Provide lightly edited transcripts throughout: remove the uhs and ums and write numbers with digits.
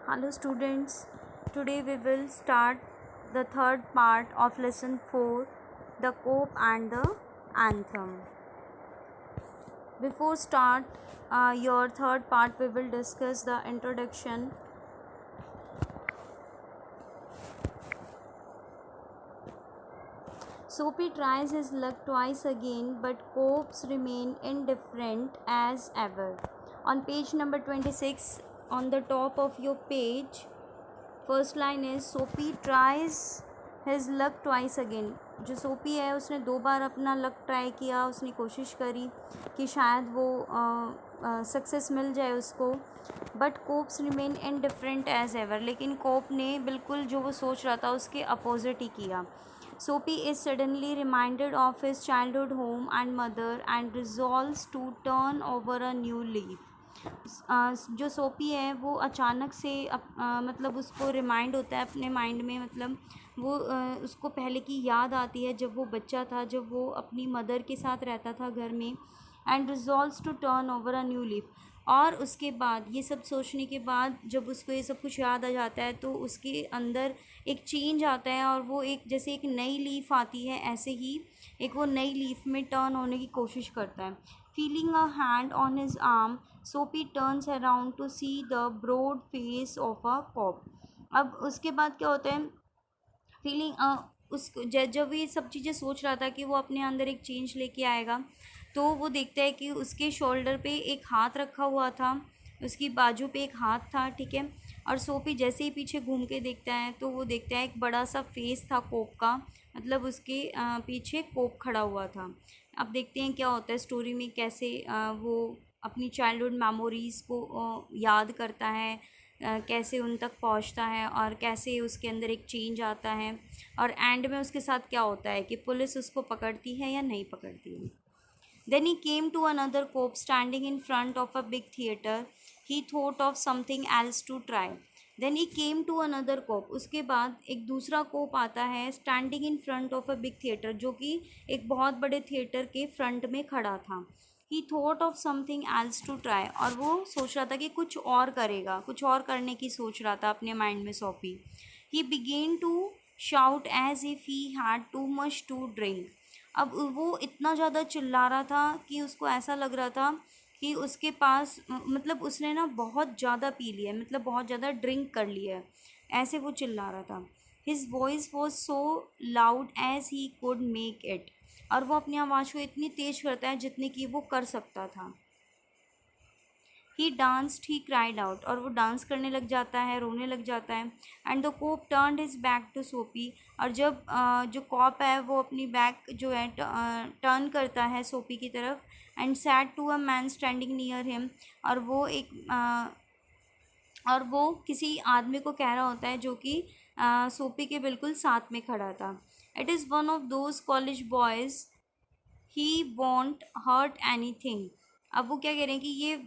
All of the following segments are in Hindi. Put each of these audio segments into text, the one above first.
Hello students, today we will start the third part of lesson 4, the cope and the anthem. Before start your third part, we will discuss the introduction. Soapy tries his luck twice again, but copes remain indifferent as ever. On page number 26, on the top of your page, first line is Soapy tries his luck twice again. जो सोपी है उसने दो बार अपना लक ट्राई किया, उसने कोशिश करी कि शायद वो सक्सेस मिल जाए उसको. But cops remain indifferent as ever. लेकिन कोप ने बिल्कुल जो वो सोच रहा था उसके अपोजिट ही किया. Soapy is suddenly reminded of his childhood home and mother and resolves to turn over a new leaf. जो सोपी है वो अचानक से मतलब उसको रिमाइंड होता है अपने माइंड में, मतलब वो उसको पहले की याद आती है जब वो बच्चा था, जब वो अपनी मदर के साथ रहता था घर में. And resolves to turn over a new leaf. और उसके बाद ये सब सोचने के बाद जब उसको ये सब कुछ याद आ जाता है तो उसके अंदर एक चेंज आता है और वो एक जैसे एक नई लीफ आती है, ऐसे ही एक वो नई लीफ में टर्न होने की कोशिश करता है. Feeling a hand on his arm, Soapy turns around to see the broad face of a cop. अब उसके बाद क्या होता है, फीलिंग उस जब ये सब चीज़ें सोच रहा था कि वो अपने अंदर एक चेंज लेके आएगा, तो वो देखता है कि उसके शोल्डर पे एक हाथ रखा हुआ था, उसकी बाजू पे एक हाथ था, ठीक है. और सोपी जैसे ही पीछे घूम के देखता है तो वो देखता है एक बड़ा सा फेस था कोप का, मतलब उसके पीछे कोप खड़ा हुआ था. अब देखते हैं क्या होता है स्टोरी में, कैसे वो अपनी चाइल्डहुड मेमोरीज़ को याद करता है, कैसे उन तक पहुंचता है और कैसे उसके अंदर एक चेंज आता है. और एंड में उसके साथ क्या होता है कि पुलिस उसको पकड़ती है या नहीं पकड़ती है. Then he came to another cope standing in front of a big theatre. He thought of something else to try. Then he came to another cope. उसके बाद एक दूसरा कोप आता है standing in front of a big theatre, जो कि एक बहुत बड़े थिएटर के फ्रंट में खड़ा था. He thought of something else to try. और वो सोच रहा था कि कुछ और करेगा, कुछ और करने की सोच रहा था अपने माइंड में सोपी. He began to shout as if he had too much to drink. अब वो इतना ज़्यादा चिल्ला रहा था कि उसको ऐसा लग रहा था कि उसके पास मतलब उसने ना बहुत ज़्यादा पी लिया है, मतलब बहुत ज़्यादा ड्रिंक कर लिया है, ऐसे वो चिल्ला रहा था. His voice was so loud as he could make it. और वो अपनी आवाज़ को इतनी तेज़ करता है जितनी कि वो कर सकता था. ही डांस्ड, ही क्राइड आउट. और वो डांस करने लग जाता है, रोने लग जाता है. And the cop turned his back to Soapy. और जब जो कॉप है वो अपनी बैक जो है टर्न करता है सोपी की तरफ. And said to a man standing near him. और वो किसी आदमी को कह रहा होता है जो कि सोपी के बिल्कुल साथ में खड़ा था. It is one of those college boys, he won't hurt anything. अब वो क्या कह रहे हैं कि ये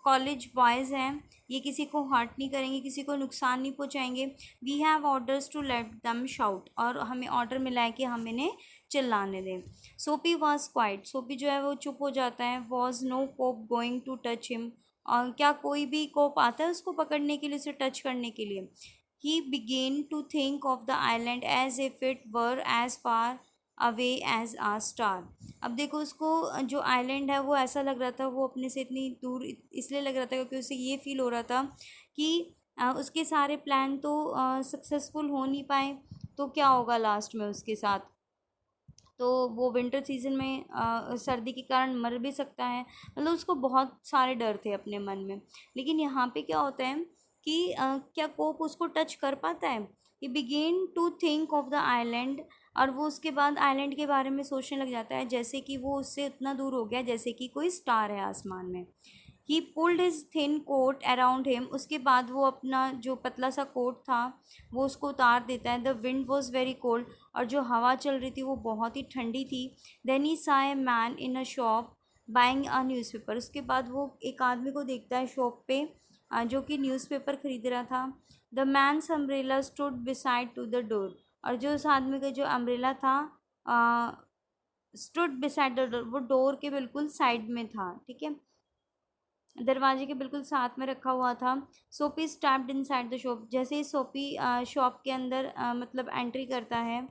कॉलेज बॉयज़ हैं, ये किसी को हर्ट नहीं करेंगे, किसी को नुकसान नहीं पहुंचाएंगे. We have orders to let them shout. और हमें ऑर्डर मिला है कि हम इन्हें चिल्लाने दें. सोपी वॉज क्वाइट. सोपी जो है वो चुप हो जाता है. Was no cop going to touch him. और क्या कोई भी कोप आता है उसको पकड़ने के लिए, उसे टच करने के लिए. He began to think of the island as if it were as far away as a star. अब देखो उसको जो आइलैंड है वो ऐसा लग रहा था, वो अपने से इतनी दूर इसलिए लग रहा था क्योंकि उसे ये फील हो रहा था कि उसके सारे प्लान तो सक्सेसफुल हो नहीं पाए, तो क्या होगा लास्ट में उसके साथ. तो वो विंटर सीजन में सर्दी के कारण मर भी सकता है, मतलब उसको बहुत सारे डर थे अपने मन में. लेकिन यहाँ पे क्या होता है कि क्या कोप उसको टच कर पाता है. He began to think of the island. और वो उसके बाद आइलैंड के बारे में सोचने लग जाता है जैसे कि वो उससे उतना दूर हो गया जैसे कि कोई स्टार है आसमान में. He pulled his thin coat around him. उसके बाद वो अपना जो पतला सा कोट था वो उसको उतार देता है. The wind was very cold. और जो हवा चल रही थी वो बहुत ही ठंडी थी. देन ही सा a man in a shop buying a newspaper. उसके बाद वो एक आदमी को देखता है शॉप पे जो कि न्यूज़पेपर खरीद रहा था. The man's umbrella stood beside to the door. और जो उस आदमी का जो अम्ब्रेला था स्टूड बिसाइड द डोर, वो डोर के बिल्कुल साइड में था, ठीक है. दरवाजे के बिल्कुल साथ में रखा हुआ था। सोपी स्टैप्ड इनसाइड द शॉप, जैसे ही सोपी शॉप के अंदर मतलब एंट्री करता है,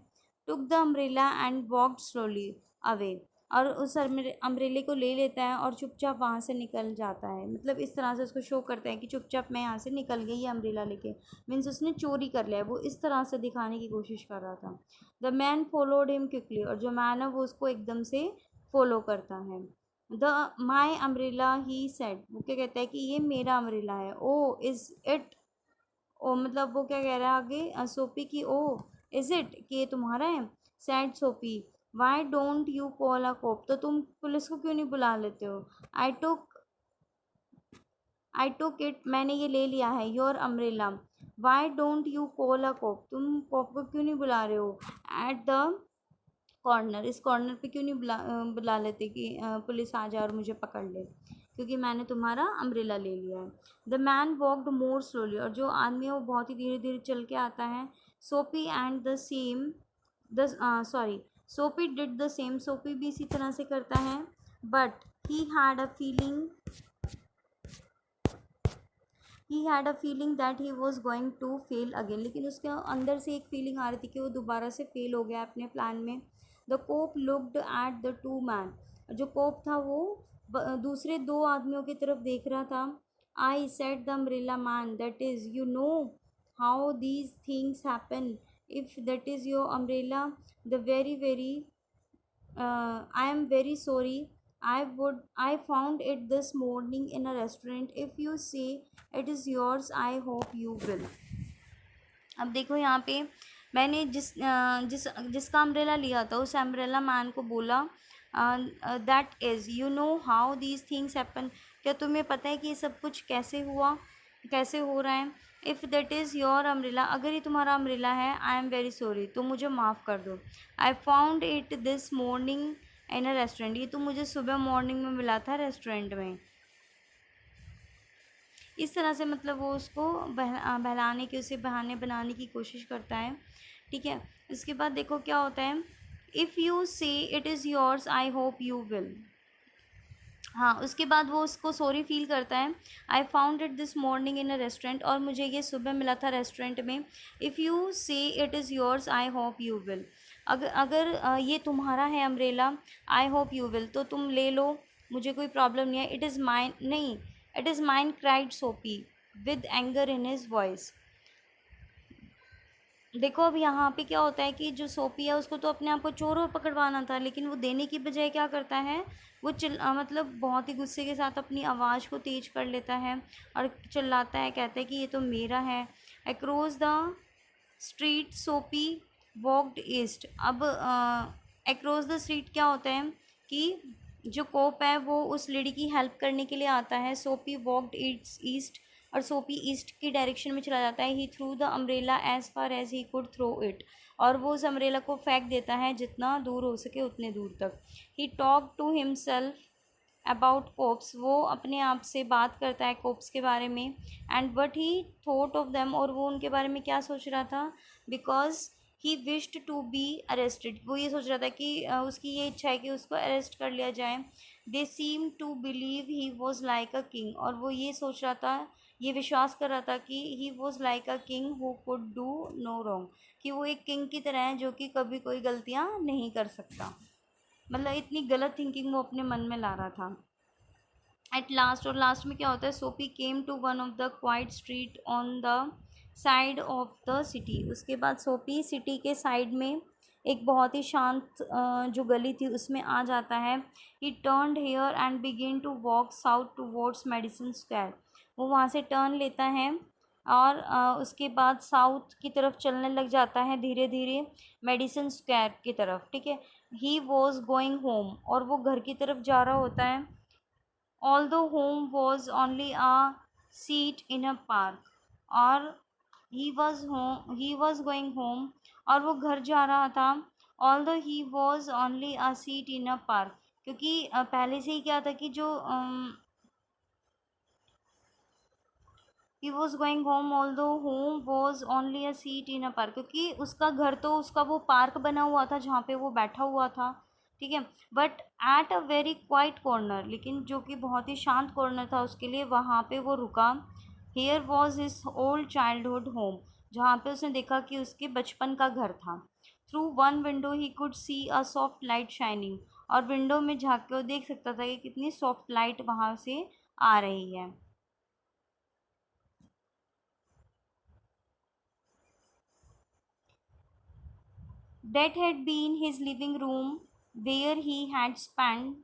took the umbrella and walked slowly away, और उस अम्ब्रेले को ले लेता है और चुपचाप वहाँ से निकल जाता है। मतलब इस तरह से उसको शो करता है कि चुपचाप मैं यहाँ से निकल गई ये अम्ब्रेला लेके, मीन्स उसने चोरी कर लिया है, वो इस तरह से दिखाने की कोशिश कर रहा था। The man followed him quickly, और जो मैन है वो उसको एकदम से फॉलो करता है। The my umbrella he said, वो क्या कहता है कि ये मेरा अम्ब्रेला है। ओ इज़ इट, ओ मतलब वो क्या कह रहा है आगे सोपी की, ओ इज़ इट, कि ये तुम्हारा है। सैड सोपी, why don't you call a cop, तो तुम पुलिस को क्यों नहीं बुला लेते हो। आई टुक आई टुक इट, मैंने ये ले लिया है, your umbrella. Why don't you call a cop, तुम कॉप को क्यों नहीं बुला रहे हो। एट द कॉर्नर, इस कॉर्नर पे क्यों नहीं बुला लेते कि पुलिस आ जाए और मुझे पकड़ ले, क्योंकि मैंने तुम्हारा अम्ब्रेला ले लिया है। The man walked more slowly, और जो आदमी है वो बहुत ही धीरे धीरे चल के आता है। Soapy and the same the sorry Soapy did the same, Soapy भी इसी तरह से करता है। But he had a feeling he had a feeling that he was going to fail again, लेकिन उसके अंदर से एक फीलिंग आ रही थी कि वो दोबारा से फेल हो गया अपने प्लान में। The cop looked at the two man, जो कोप था वो दूसरे दो आदमियों की तरफ देख रहा था। I set the umbrella man, that is you know how these things happen, if that is your umbrella, the very very I am very sorry. I found it this morning in a restaurant. If you say it is yours, I hope you will. अब देखो यहाँ पे मैंने जिसका अम्ब्रेला लिया था उस अम्ब्रेला मैन को बोला that is you know how these things happen, क्या तुम्हें पता है कि ये सब कुछ कैसे हुआ, कैसे हो रहा है। If that is your umbrella, अगर ये तुम्हारा अम्ब्रेला है, आई एम वेरी सॉरी, तो मुझे माफ़ कर दो। I found it this morning in a restaurant, ये तो मुझे सुबह मॉर्निंग में मिला था रेस्टोरेंट में। इस तरह से मतलब वो उसको बहलाने की, उसे बहाने बनाने की कोशिश करता है। ठीक है, इसके बाद देखो क्या होता है। इफ़ यू से it is yours, I hope you will. हाँ, उसके बाद वो उसको सॉरी फील करता है। I found it this morning in a restaurant, और मुझे ये सुबह मिला था रेस्टोरेंट में। इफ़ यू से it is yours, I hope you will, अगर अगर ये तुम्हारा है umbrella, I hope you will, तो तुम ले लो, मुझे कोई प्रॉब्लम नहीं है। इट इज़ माइन, नहीं, इट इज़ माइन, क्राइड सोपी with anger in his voice. देखो अब यहाँ पे क्या होता है कि जो सोपी है उसको तो अपने आप को चोर और पकड़वाना था, लेकिन वो देने की बजाय क्या करता है, वो मतलब बहुत ही गुस्से के साथ अपनी आवाज़ को तेज कर लेता है और चिल्लाता है, कहता है कि ये तो मेरा है। अक्रॉस द स्ट्रीट सोपी वॉकड ईस्ट, अब अक्रॉस द स्ट्रीट क्या होता है कि जो कोप है वो उस लेडी की हेल्प करने के लिए आता है। सोपी वॉकड ईस्ट, और सोपी ईस्ट की डायरेक्शन में चला जाता है। He threw the umbrella as far as he could throw it, और वो उस अम्ब्रेला को फेंक देता है जितना दूर हो सके उतने दूर तक। He talk to himself about cops, वो अपने आप से बात करता है कोप्स के बारे में। And what he thought of them, और वो उनके बारे में क्या सोच रहा था। Because he wished to be arrested, वो ये सोच रहा था कि उसकी ये इच्छा है कि उसको अरेस्ट कर लिया जाए। They seem to believe he was like a king, और वो ये सोच रहा था, ये विश्वास कर रहा था कि he was like a king who could do no wrong, कि वो एक किंग की तरह है जो कि कभी कोई गलतियाँ नहीं कर सकता। मतलब इतनी गलत थिंकिंग वो अपने मन में ला रहा था। एट लास्ट, और लास्ट में क्या होता है, Soapy came to one of the quiet street on the side of the city, उसके बाद सोपी सिटी के साइड में एक बहुत ही शांत जो गली थी उसमें आ जाता है। He turned here and begin to walk south towards Madison Square, वो वहाँ से टर्न लेता है और उसके बाद साउथ की तरफ चलने लग जाता है धीरे धीरे, मेडिसन स्क्वायर की तरफ। ठीक है, ही वॉज गोइंग होम, और वो घर की तरफ जा रहा होता है। although home was only a seat in a park, और he was going home, और वो घर जा रहा था। although he was only a seat in a park, क्योंकि पहले से ही क्या था कि जो he was going home although home was only a seat in a park, क्योंकि उसका घर तो उसका वो पार्क बना हुआ था जहाँ पे वो बैठा हुआ था। ठीक है। But at a very quite corner, लेकिन जो कि बहुत ही शांत कॉर्नर था उसके लिए, वहाँ पे वो रुका। Here was his old childhood home, जहाँ पे उसने देखा कि उसके बचपन का घर था। Through one window he could see a soft light shining, और विंडो में झाँक के वो देख सकता था कि कितनी सॉफ्ट लाइट वहाँ से आ रही है। That had been his living room where he had spent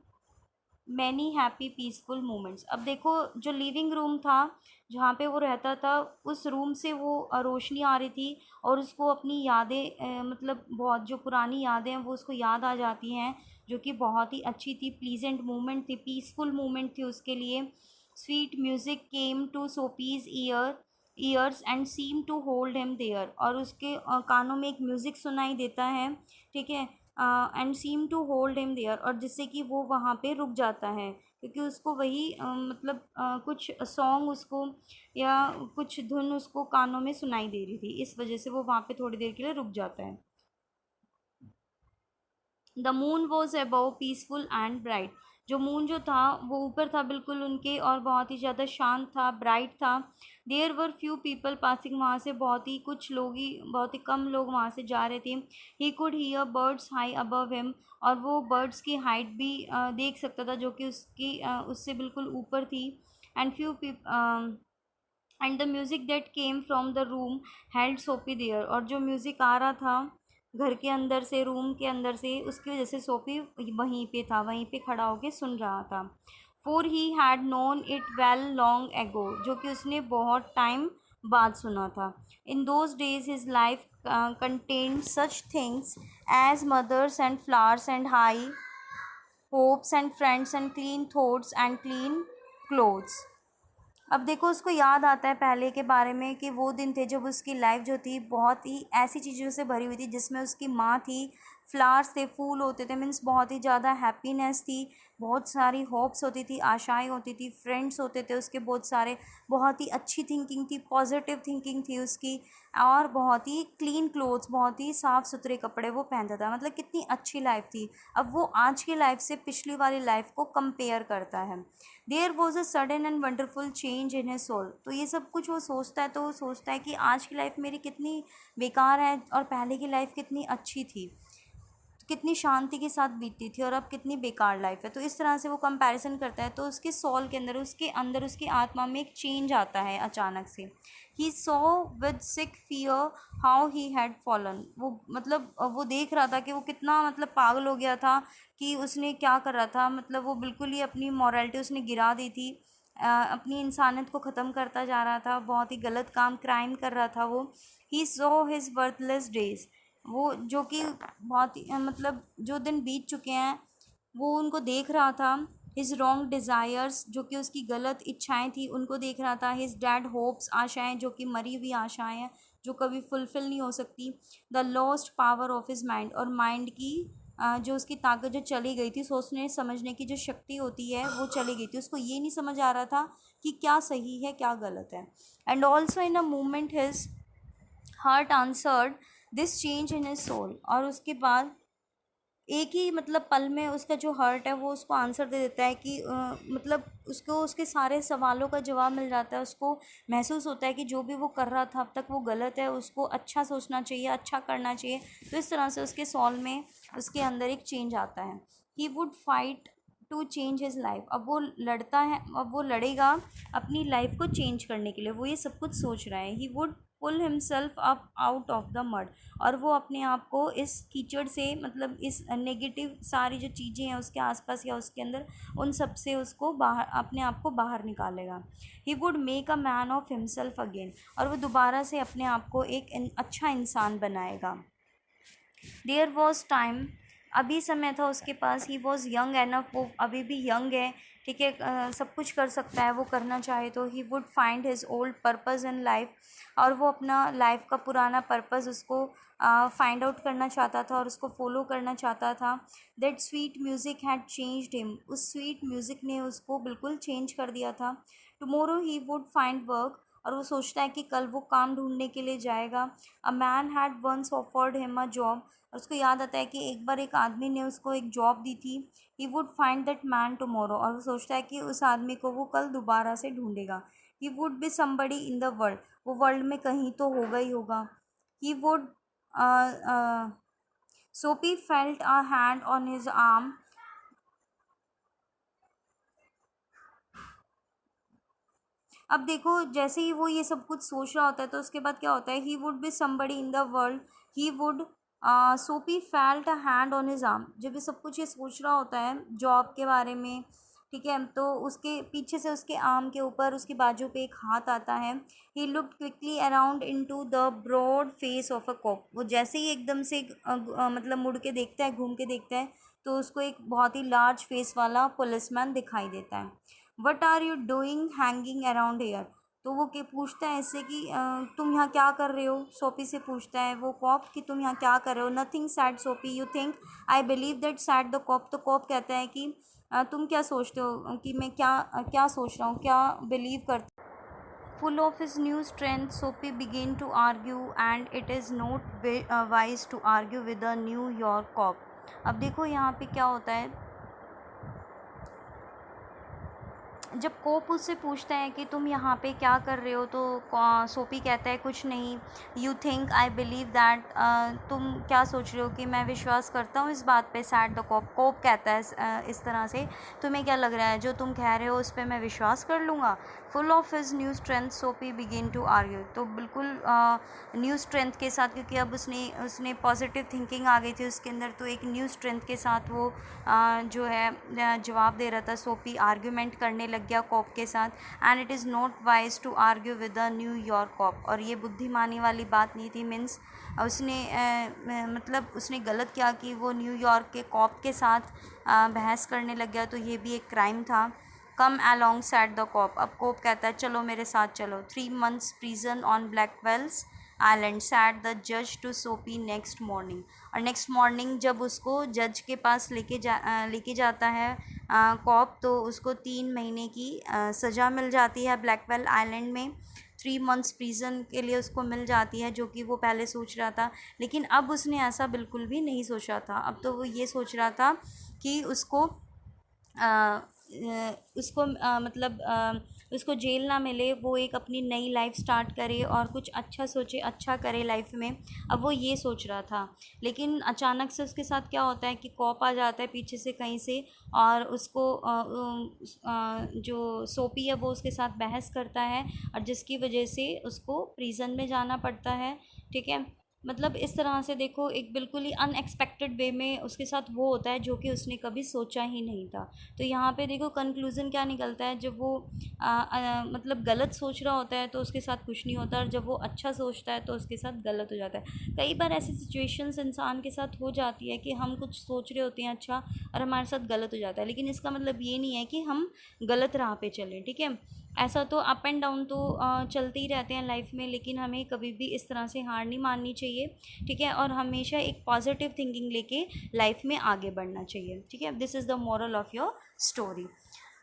many happy peaceful moments. अब देखो, जो लिविंग रूम था जहाँ पे वो रहता था, उस रूम से वो रोशनी आ रही थी, और उसको अपनी यादें मतलब बहुत जो पुरानी यादें हैं वो उसको याद आ जाती हैं, जो कि बहुत ही अच्छी थी, प्लीजेंट मोमेंट थी, पीसफुल मोमेंट थी उसके लिए। Sweet music came to Soapy's ears and seem to hold him there, और उसके कानों में एक म्यूज़िक सुनाई देता है, ठीक है, and seem to hold him there, और जिससे कि वो वहाँ पे रुक जाता है, क्योंकि उसको वही मतलब कुछ सॉन्ग उसको या कुछ धुन उसको कानों में सुनाई दे रही थी, इस वजह से वो वहाँ पे थोड़ी देर के लिए रुक जाता है। The moon was above peaceful and bright, जो मून जो था वो ऊपर था बिल्कुल उनके, और बहुत ही ज़्यादा शांत था, ब्राइट था। There were few people passing, वहाँ से बहुत ही कुछ लोग ही, बहुत ही कम लोग वहाँ से जा रहे थे। He could hear birds high above him, और वो बर्ड्स की हाइट भी देख सकता था, जो कि उसकी उससे बिल्कुल ऊपर थी। And few and the music that came from the room held सोपी देयर, और जो म्यूज़िक आ रहा था घर के अंदर से, रूम के अंदर से, उसकी वजह से सोपी वहीं पे था, वहीं पे खड़ा होके सुन रहा था। For he had known it well long ago, जो कि उसने बहुत टाइम बाद सुना था। In those days his life contained such things as mothers and flowers and high hopes and friends and clean thoughts and clean clothes. अब देखो, उसको याद आता है पहले के बारे में कि वो दिन थे जब उसकी लाइफ जो थी बहुत ही ऐसी चीज़ों से भरी हुई थी, जिसमें उसकी माँ थी, फ्लावर्स थे, फूल होते थे, मीन्स बहुत ही ज़्यादा हैप्पीनेस थी, बहुत सारी होप्स होती थी, आशाएं होती थी, फ्रेंड्स होते थे उसके बहुत सारे, बहुत ही अच्छी थिंकिंग थी, पॉजिटिव थिंकिंग थी उसकी, और बहुत ही क्लीन क्लोथ्स, बहुत ही साफ़ सुथरे कपड़े वो पहनता था। मतलब कितनी अच्छी लाइफ थी। अब वो आज की लाइफ से पिछली वाली लाइफ को कंपेयर करता है। There was a sudden and wonderful change in his soul, तो ये सब कुछ वो सोचता है, तो वो सोचता है कि आज की लाइफ मेरी कितनी बेकार है, और पहले की लाइफ कितनी अच्छी थी, कितनी शांति के साथ बीतती थी, और अब कितनी बेकार लाइफ है। तो इस तरह से वो कंपैरिजन करता है, तो उसके सोल के अंदर, उसके अंदर, उसकी आत्मा में एक चेंज आता है अचानक से। He saw with sick fear how he had fallen, वो मतलब वो देख रहा था कि वो कितना मतलब पागल हो गया था, कि उसने क्या कर रहा था, मतलब वो बिल्कुल ही अपनी मॉरलिटी उसने गिरा दी थी, अपनी इंसानियत को ख़त्म करता जा रहा था, बहुत ही गलत काम, क्राइम कर रहा था वो। ही सॉ हिज बर्थलेस डेज, वो जो कि बहुत ही मतलब जो दिन बीत चुके हैं वो उनको देख रहा था। हिज रॉन्ग डिज़ायर्स, जो कि उसकी गलत इच्छाएं थी, उनको देख रहा था। हिज डैड होप्स, आशाएं, जो कि मरी हुई आशाएं हैं, जो कभी फुलफ़िल नहीं हो सकती। The lost power of his mind, और माइंड की जो उसकी ताकत जो चली गई थी, सोचने समझने की जो शक्ति होती है वो चली गई थी, उसको ये नहीं समझ आ रहा था कि क्या सही है क्या गलत है। And also in a moment his heart answered this change in his soul, और उसके बाद एक ही मतलब पल में उसका जो हर्ट है वो उसको आंसर दे देता है कि मतलब उसको उसके सारे सवालों का जवाब मिल जाता है, उसको महसूस होता है कि जो भी वो कर रहा था अब तक वो गलत है, उसको अच्छा सोचना चाहिए, अच्छा करना चाहिए। तो इस तरह से उसके सोल में, उसके अंदर एक चेंज आता है। He would fight to change his life, अब वो लड़ता है, अब वो लड़ेगा अपनी लाइफ को चेंज करने के लिए, वो ये सब कुछ सोच रहा है। He would pull himself up out of the mud, और वो अपने आप को इस कीचड़ से, मतलब इस नेगेटिव सारी जो चीज़ें हैं उसके आसपास या उसके अंदर, उन सब से उसको बाहर, अपने आप को बाहर निकालेगा। He would make a man of himself again, और वो दोबारा से अपने आप को एक अच्छा इंसान बनाएगा। देयर वॉज टाइम, अभी समय था उसके पास। ही वॉज यंग एनफ, वो अभी भी यंग है, ठीक है, सब कुछ कर सकता है वो करना चाहे तो। He would find his old purpose in life, और वो अपना लाइफ का पुराना पर्पज़ उसको फाइंड आउट करना चाहता था और उसको फॉलो करना चाहता था। That sweet music had changed him, उस स्वीट म्यूज़िक ने उसको बिल्कुल चेंज कर दिया था। Tomorrow he would find work, और वो सोचता है कि कल वो काम ढूंढने के लिए जाएगा. A man had once offered him a job. और उसको याद आता है कि एक बार एक आदमी ने उसको एक जॉब दी थी. He would find that man tomorrow. और वो सोचता है कि उस आदमी को वो कल दोबारा से ढूंढेगा. He would be somebody in the world. वो वर्ल्ड में कहीं तो होगा ही होगा. He would Soapy felt a hand on his arm. अब देखो जैसे ही वो ये सब कुछ सोच रहा होता है तो उसके बाद क्या होता है. He would be somebody in the world. He would Soapy felt a hand on his arm. जब ये सब कुछ ये सोच रहा होता है जॉब के बारे में, ठीक है, तो उसके पीछे से उसके आर्म के ऊपर उसकी बाजू पे एक हाथ आता है. He looked quickly around into the broad face of a cop. वो जैसे ही एकदम से मतलब मुड़ के देखता है, घूम के देखता है, तो उसको एक बहुत ही लार्ज फेस वाला पुलिसमैन दिखाई देता है. What are you doing hanging around here. तो वो के पूछता है ऐसे कि तुम यहाँ क्या कर रहे हो. सोपी से पूछता है वो कॉप कि तुम यहाँ क्या कर रहे हो. Nothing said Soapy, you think I believe that said the cop. तो कॉप कहता है कि तुम क्या सोचते हो कि मैं क्या सोच रहा हूँ, क्या बिलीव करता. Full of his new strength, Soapy began to argue, and it is not wise to argue with a New York cop. अब देखो यहाँ पे क्या होता है. जब कोप उससे पूछता है कि तुम यहाँ पे क्या कर रहे हो, तो सोपी कहता है कुछ नहीं. You think I believe that. तुम क्या सोच रहे हो कि मैं विश्वास करता हूँ इस बात पे. सैड द कोप. कोप कहता है इस तरह से, तुम्हें क्या लग रहा है जो तुम कह रहे हो उस पर मैं विश्वास कर लूँगा. Full of his new strength सोपी बिगिन टू आर्ग्यू. तो बिल्कुल न्यू स्ट्रेंथ के साथ, क्योंकि अब उसने पॉजिटिव थिंकिंग आ गई थी उसके अंदर, तो एक न्यू स्ट्रेंथ के साथ वो जो है जवाब दे रहा था. सोपी आर्ग्यूमेंट करने लग गया कॉप के साथ. And it is not wise to argue with the New York cop. और ये बुद्धिमानी वाली बात नहीं थी. मीन्स उसने मतलब उसने गलत किया कि वो न्यूयॉर्क के कॉप के साथ बहस करने लग गया, तो ये भी एक क्राइम था. Come along said the cop. अब कोप कहता है चलो मेरे साथ चलो. 3 months prison on Blackwell's island said the जज टू सोपी नेक्स्ट मॉर्निंग. और नेक्स्ट मॉर्निंग जब उसको जज के पास लेके जाता है कॉप, तो उसको 3 महीने की सज़ा मिल जाती है ब्लैकवेल आइलैंड में. 3 months प्रिजन के लिए उसको मिल जाती है, जो कि वो पहले सोच रहा था. लेकिन अब उसने ऐसा बिल्कुल भी नहीं सोचा था. अब तो वो ये सोच रहा था कि मतलब उसको जेल ना मिले, वो एक अपनी नई लाइफ स्टार्ट करे और कुछ अच्छा सोचे, अच्छा करे लाइफ में. अब वो ये सोच रहा था. लेकिन अचानक से उसके साथ क्या होता है कि कॉप आ जाता है पीछे से कहीं से, और उसको जो सोपी है वो उसके साथ बहस करता है, और जिसकी वजह से उसको प्रिजन में जाना पड़ता है. ठीक है, मतलब इस तरह से देखो एक बिल्कुल ही अनएक्सपेक्टेड वे में उसके साथ वो होता है जो कि उसने कभी सोचा ही नहीं था. तो यहाँ पे देखो कंक्लूज़न क्या निकलता है. जब वो मतलब गलत सोच रहा होता है तो उसके साथ कुछ नहीं होता, और जब वो अच्छा सोचता है तो उसके साथ गलत हो जाता है. कई बार ऐसी सिचुएशंस इंसान के साथ हो जाती है कि हम कुछ सोच रहे होते हैं अच्छा, और हमारे साथ गलत हो जाता है. लेकिन इसका मतलब ये नहीं है कि हम गलत राह पे चलें. ठीक है, ऐसा तो अप एंड डाउन तो चलते ही रहते हैं लाइफ में, लेकिन हमें कभी भी इस तरह से हार नहीं माननी चाहिए. ठीक है, और हमेशा एक पॉजिटिव थिंकिंग लेके लाइफ में आगे बढ़ना चाहिए. ठीक है, this is the moral of your story.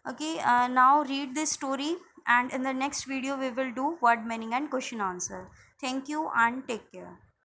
Okay, now read this story, and in the next video we will do word meaning and question answer. Thank you and take care.